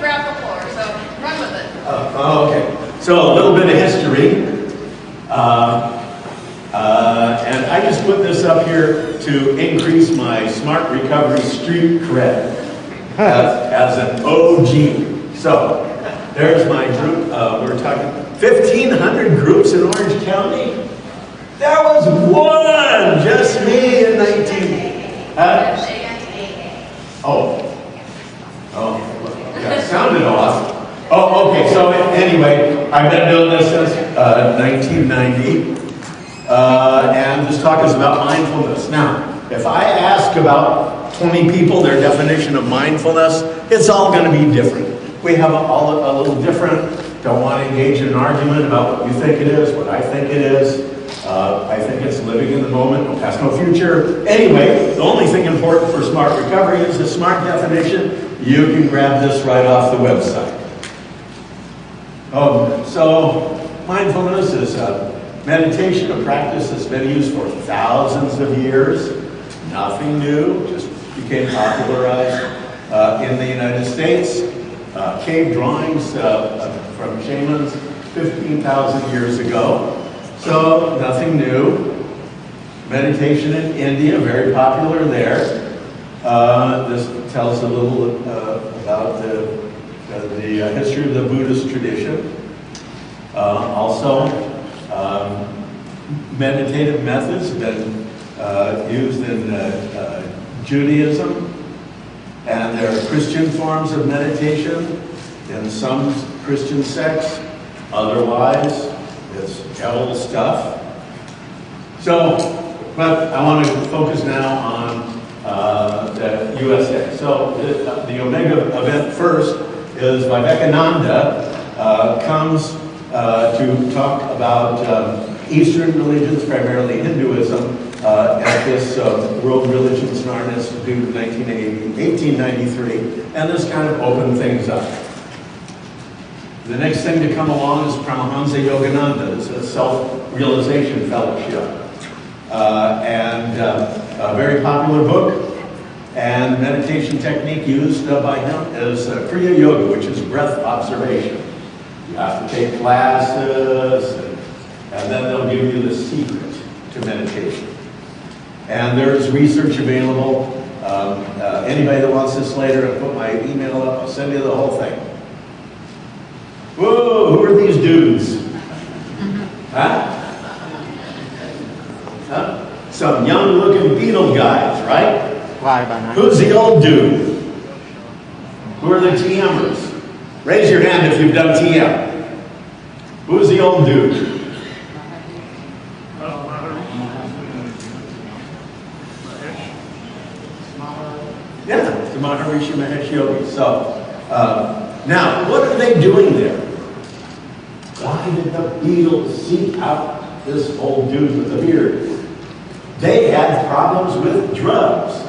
grab the floor, so run with it. Okay. So a little bit of history. And I just put this up here to increase my smart recovery street cred as an OG. So there's my group. We're talking 1,500 groups in Orange County. There was one, just me in 19. That sounded awesome. Oh, okay. So anyway, I've been doing this since 1990. And this talk is about mindfulness. Now, if I ask about 20 people their definition of mindfulness, it's all going to be different. We have all a little different. Don't want to engage in an argument about what you think it is, what I think it is. I think it's living in the moment, no past, no future. Anyway, the only thing important for smart recovery is the smart definition. You can grab this right off the website. So mindfulness is meditation, a practice that's been used for thousands of years. Nothing new, just became popularized in the United States. Cave drawings from shamans 15,000 years ago. So nothing new. Meditation in India, very popular there. This tells a little about the history of the Buddhist tradition. Also, meditative methods have been used in Judaism, and there are Christian forms of meditation in some Christian sects. Otherwise, it's devil stuff. So, but I want to focus now on the USA. So the Omega event first is Vivekananda comes to talk about Eastern religions, primarily Hinduism, at this World Religions in Our Institute in 1893, and this kind of opened things up. The next thing to come along is Paramahansa Yogananda. It's a self-realization fellowship. And a very popular book. And meditation technique used by him is Kriya Yoga, which is breath observation. You have to take classes, and then they'll give you the secret to meditation. And there's research available. Anybody that wants this later, I'll put my email up. I'll send you the whole thing. Whoa, who are these dudes? Huh? Some young-looking Beatle guys, right? Who's the old dude? Who are the TMers? Raise your hand if you've done TM. Who's the old dude? Yeah, the Maharishi Mahesh Yogi. So, now, what are they doing there? Why did the Beatles seek out this old dude with the beard? They had problems with drugs.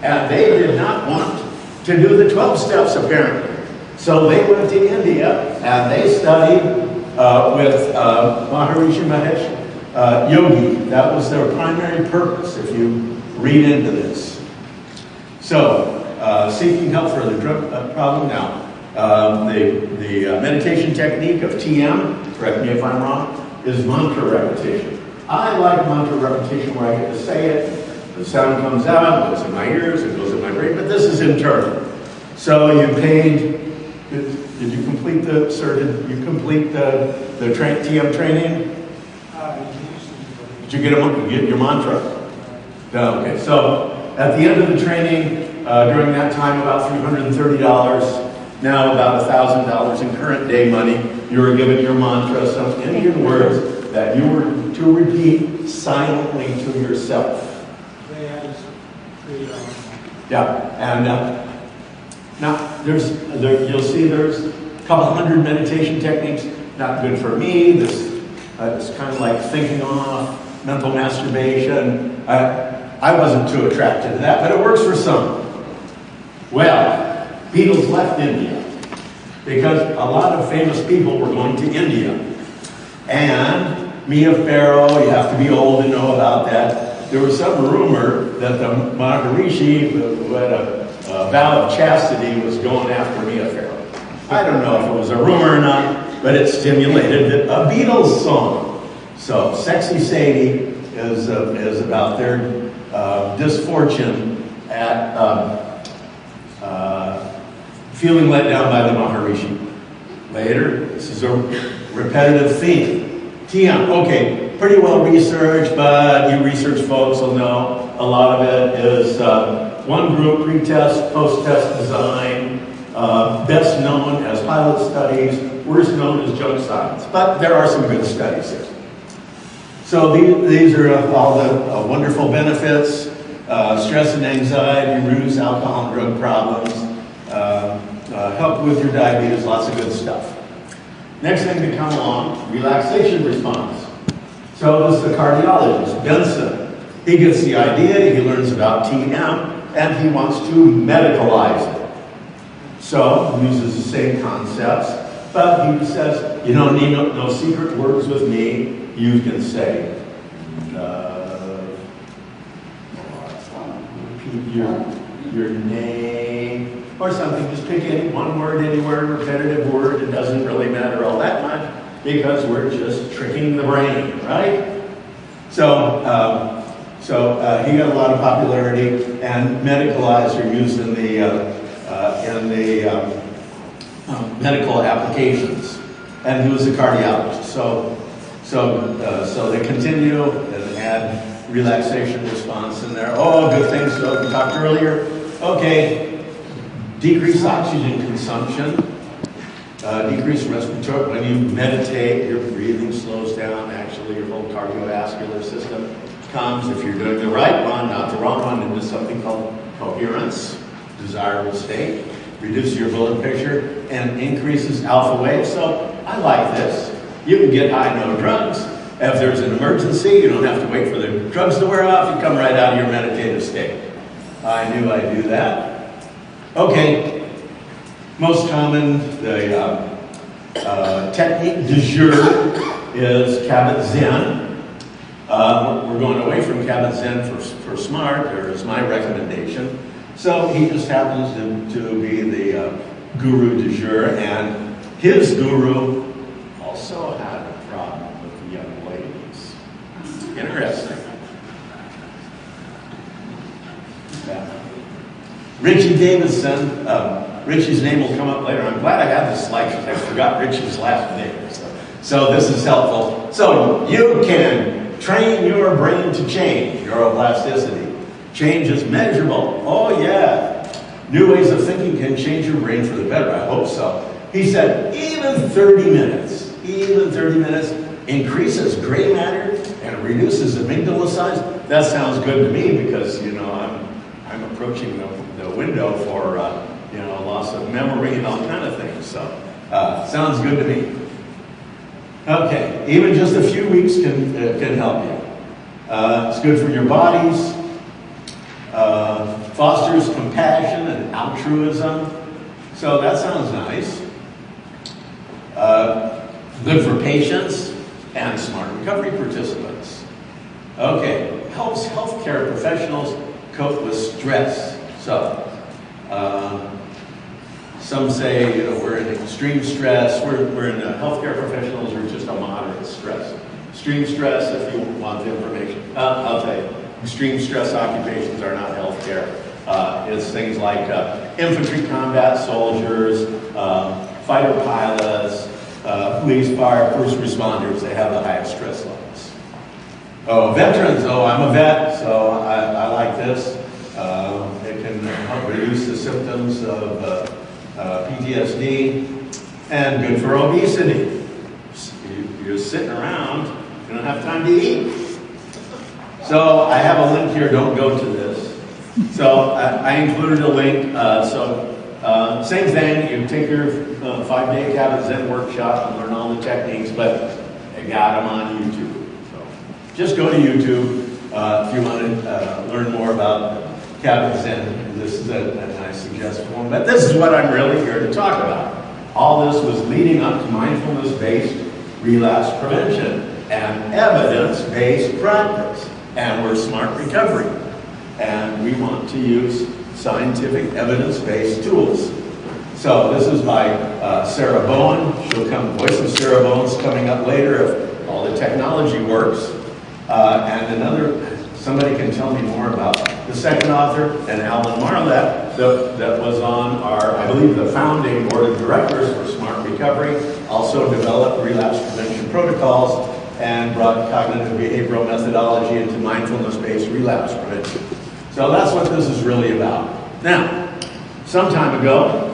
And they did not want to do the 12 steps, apparently. So they went to India, and they studied with Maharishi Mahesh Yogi. That was their primary purpose, if you read into this. So, seeking help for the drug problem now. The meditation technique of TM, correct me if I'm wrong, is mantra repetition. I like mantra repetition where I get to say it, the sound comes out, it goes in my ears, it goes in my brain, but this is internal. So you paid, did you complete the, sir, did you complete the TM training? Did you get your mantra? No, okay, so at the end of the training, during that time, about $330, now about $1,000 in current day money, you were given your mantra, some Indian words that you were to repeat silently to yourself. Yeah, and now you'll see there's a couple hundred meditation techniques. Not good for me. This it's kind of like thinking off, mental masturbation. I wasn't too attracted to that, but it works for some. Well, Beatles left India because a lot of famous people were going to India. And Mia Farrow, you have to be old to know about that. There was some rumor that the Maharishi, who had vow of chastity was going after me a fair. I don't know if it was a rumor or not, but it stimulated a Beatles song. So Sexy Sadie is about their disfortune at feeling let down by the Maharishi. Later, this is a repetitive theme. TM, okay, pretty well researched, but you research folks will know a lot of it is one group, pre-test, post-test design, best known as pilot studies, worst known as junk science. But there are some good studies here. So these are all the wonderful benefits, stress and anxiety, ruse, alcohol and drug problems, help with your diabetes, lots of good stuff. Next thing to come along, relaxation response. So this is the cardiologist, Benson. He gets the idea, he learns about TM, and he wants to medicalize it. So he uses the same concepts, but he says, you don't need no secret words with me. You can say, repeat your name or something. Just pick any one word anywhere, repetitive word. It doesn't really matter all that much because we're just tricking the brain, right? So he got a lot of popularity, and medicalized are used in the medical applications. And he was a cardiologist. So they continue and add relaxation response in there. Oh, good things so we talked earlier. Okay, decrease oxygen consumption, decrease respiratory. When you meditate, your breathing slows down. Actually, your whole cardiovascular system comes, if you're doing the right one, not the wrong one, into something called coherence, desirable state. Reduces your blood pressure and increases alpha waves. So I like this. You can get high, no drugs. If there's an emergency, you don't have to wait for the drugs to wear off. You come right out of your meditative state. I knew I'd do that. Okay, most common, the technique du jour is Kabat-Zinn. We're going away from Kabat-Zinn for SMART, or is my recommendation. So he just happens to be the guru du jour, and his guru also had a problem with the young ladies. Interesting. Yeah. Richie Davidson, Richie's name will come up later. I'm glad I had this slide because I forgot Richie's last name. So this is helpful. So you can train your brain to change, neuroplasticity. Change is measurable. Oh yeah. New ways of thinking can change your brain for the better. I hope so. He said even 30 minutes increases gray matter and reduces amygdala size. That sounds good to me because, you know, I'm approaching the window for, you know, loss of memory and all kind of things. So sounds good to me. Okay, even just a few weeks can help you. It's good for your bodies. Fosters compassion and altruism. So that sounds nice. Good for patients and SMART recovery participants. Okay, helps healthcare professionals cope with stress. So, some say, you know, we're in extreme stress. We're in healthcare professionals, we're just a moderate stress. Extreme stress, if you want the information, I'll tell you. Extreme stress occupations are not healthcare. It's things like infantry combat soldiers, fighter pilots, police, fire, first responders. They have the highest stress levels. Oh, veterans. Oh, I'm a vet, so I like this. It can help reduce the symptoms of PTSD, and good for obesity. You're sitting around, you don't have time to eat. So I have a link here, don't go to this. So I included a link, same thing, you take your 5-day Kabat-Zinn workshop and learn all the techniques, but I got them on YouTube. So just go to YouTube if you want to learn more about Kabat-Zinn. This is a nice suggestion one, but this is what I'm really here to talk about. All this was leading up to mindfulness-based relapse prevention and evidence-based practice. And we're SMART recovery. And we want to use scientific, evidence-based tools. So this is by Sarah Bowen. She'll come, voice of Sarah Bowen's coming up later if all the technology works. And somebody can tell me more about the second author, and Alan Marlett, that was on our, I believe, the founding board of directors for Smart Recovery, also developed relapse prevention protocols and brought cognitive behavioral methodology into mindfulness-based relapse prevention. So that's what this is really about. Now, some time ago,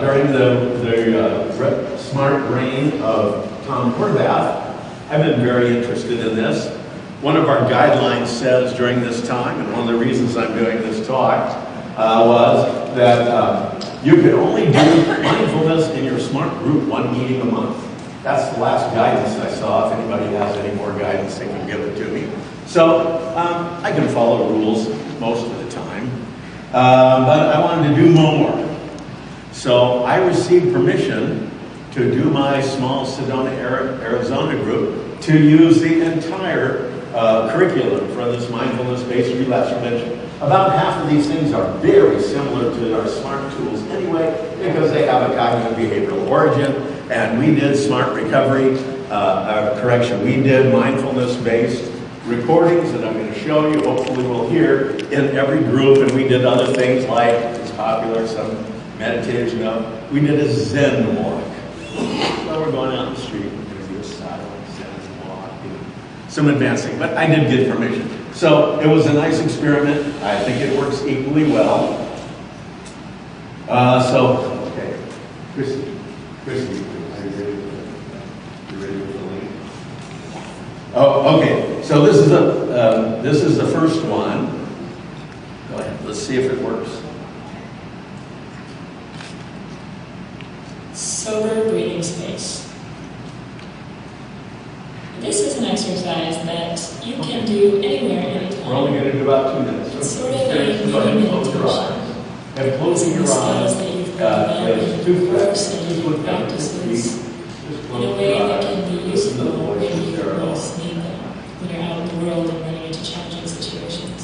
during the smart reign of Tom Horvath, I've been very interested in this. One of our guidelines says during this time, and one of the reasons I'm doing this talk, was that you could only do mindfulness in your smart group 1 meeting a month. That's the last guidance I saw. If anybody has any more guidance, they can give it to me. So I can follow rules most of the time, but I wanted to do more. So I received permission to do my small Sedona, Arizona group to use the entire curriculum for this mindfulness-based relapse prevention. About half of these things are very similar to our SMART tools anyway, because they have a cognitive behavioral origin, and we did SMART recovery, we did mindfulness-based recordings that I'm going to show you, hopefully we'll hear in every group, and we did other things like, it's popular, some meditation, we did a Zen walk. So we're going out in the street, we're going to do a silent Zen walk, some advancing, but I did get permission. So it was a nice experiment. I think it works equally well. Okay, Christy, are you ready with the link? Oh, okay. So this is the first one. Go ahead. Let's see if it works. Sober breathing space. This is an exercise that you can do anywhere, anytime. We're only going to do about 2 minutes. It's sort of a mini meditation. And closing your eyes is 2 steps. And you practices in a way that can be useful when you most need them, when you're out in the world and running into challenging situations.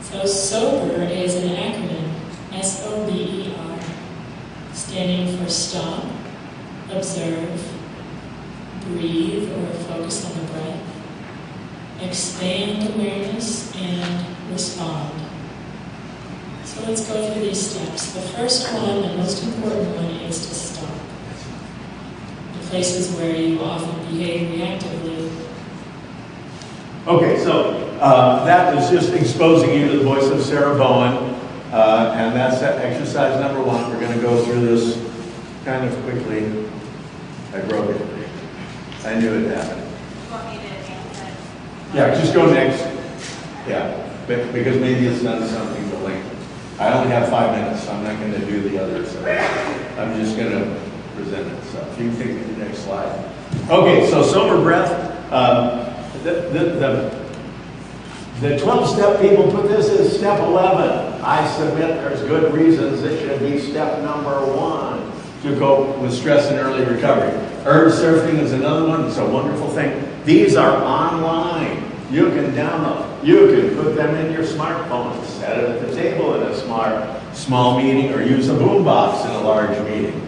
So SOBER is an acronym, S-O-B-E-R, standing for stop, observe, breathe or focus on the breath, expand awareness, and respond. So let's go through these steps. The first one, the most important one, is to stop. The places where you often behave reactively. Okay, so that is just exposing you to the voice of Sarah Bowen, and that's exercise number 1. We're going to go through this kind of quickly. I broke it. I knew it happened. You want me to answer? Yeah, just go next. Yeah, because maybe it's done something to link. I only have 5 minutes, so I'm not going to do the others. So I'm just going to present it. So if you can take me to the next slide. Okay, so sober breath. The 12-step people put this as step 11. I submit there's good reasons it should be step number 1 to cope with stress and early recovery. Urge surfing is another one. It's a wonderful thing. These are online. You can download. You can put them in your smartphone, set it at the table in a small meeting, or use a boombox in a large meeting.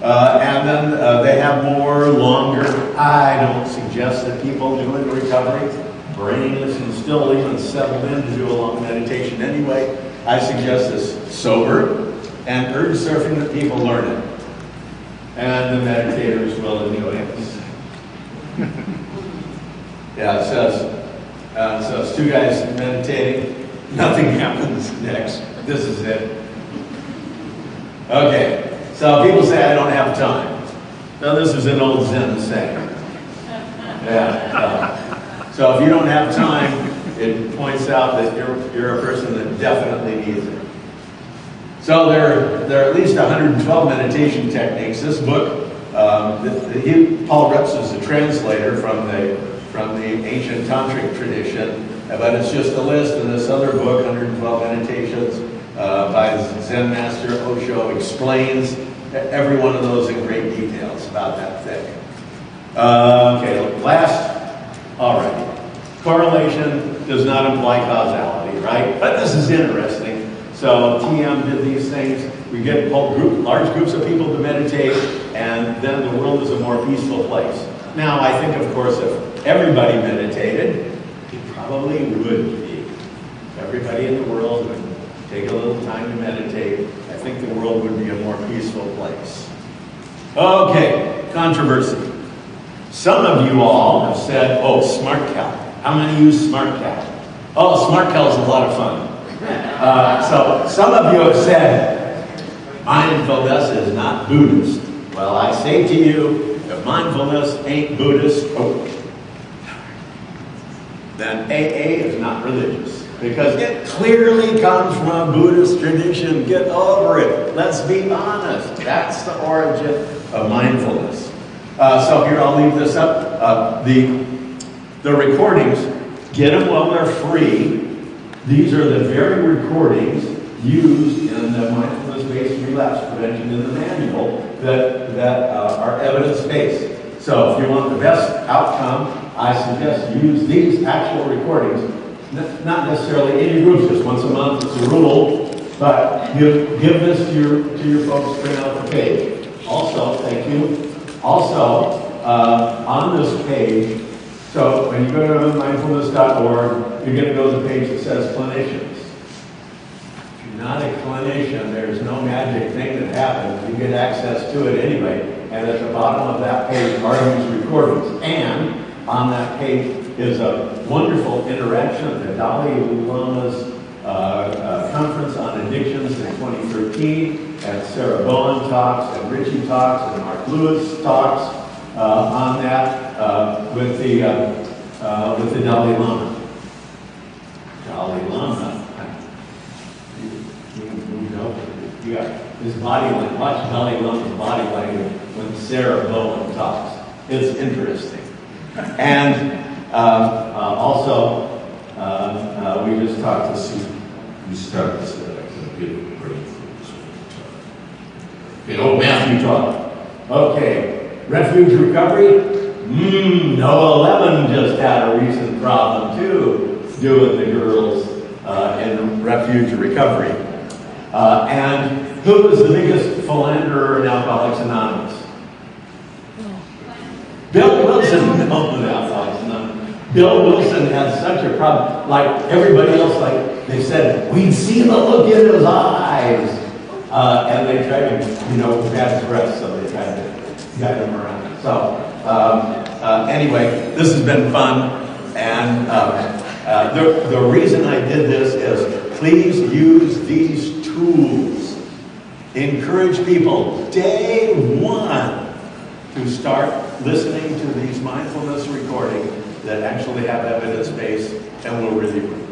And then they have more, longer. I don't suggest that people do in recovery. Brainless and still even settled in to do a long meditation anyway. I suggest this sober and urge surfing that people learn it. And the meditators will anyway. Yeah, it says 2 guys meditating, nothing happens next. This is it. Okay, so people say I don't have time. Now this is an old Zen saying. Yeah. So if you don't have time, it points out that you're a person that definitely needs it. So there are at least 112 meditation techniques. This book, Paul Reps is the translator from the ancient tantric tradition, but it's just a list. And this other book, 112 Meditations by Zen Master Osho, explains every one of those in great details about that thing. Okay, last, all right. Correlation does not imply causality. right? But this is interesting. So TM did these things. We get large groups of people to meditate, and then the world is a more peaceful place. Now, I think, of course, if everybody meditated, it probably would be. If everybody in the world would take a little time to meditate, I think the world would be a more peaceful place. Okay, controversy. Some of you all have said, oh, SmartCal. How many use SmartCal? Oh, SmartCal is a lot of fun. So some of you have said, mindfulness is not Buddhist. Well, I say to you, if mindfulness ain't Buddhist, then AA is not religious. Because it clearly comes from a Buddhist tradition. Get over it. Let's be honest. That's the origin of mindfulness. So here, I'll leave this up. The recordings, get them while they're free. These are the very recordings used in the mindfulness-based relapse prevention in the manual that are evidence-based. So if you want the best outcome, I suggest use these actual recordings, not necessarily in your groups, just once a month, it's a rule, but give this to your folks, print out the page. Also, thank you. Also, on this page, so when you go to mindfulness.org, you're going to go to the page that says clinicians. If you're not a clinician, there's no magic thing that happens. You get access to it anyway. And at the bottom of that page are these recordings. And on that page is a wonderful interaction at the Dalai Lama's conference on addictions in 2013. And Sarah Bowen talks, and Richie talks, and Mark Lewis talks on that with the Dalai Lama. Dalai Lama, you know, you got his body language. Watch Dalai Lama's body language when Sarah Bowen talks. It's interesting. And also, we just talked to Sue. We started this beautiful break. Okay, oh, Matthew talk. Okay, refuge recovery. Noah Lemon just had a recent problem too, doing the girls in refuge recovery. And who was the biggest philanderer in Alcoholics Anonymous? Bill Wilson. No, in Alcoholics Anonymous. Bill Wilson had such a problem. Like everybody else, like they said, we'd see the look in his eyes. And they tried to, bad breath, so they tried to guide him around. So, anyway, this has been fun. And the reason I did this is please use these tools. Encourage people, day one, to start listening to these mindfulness recordings that actually have evidence base and will really work.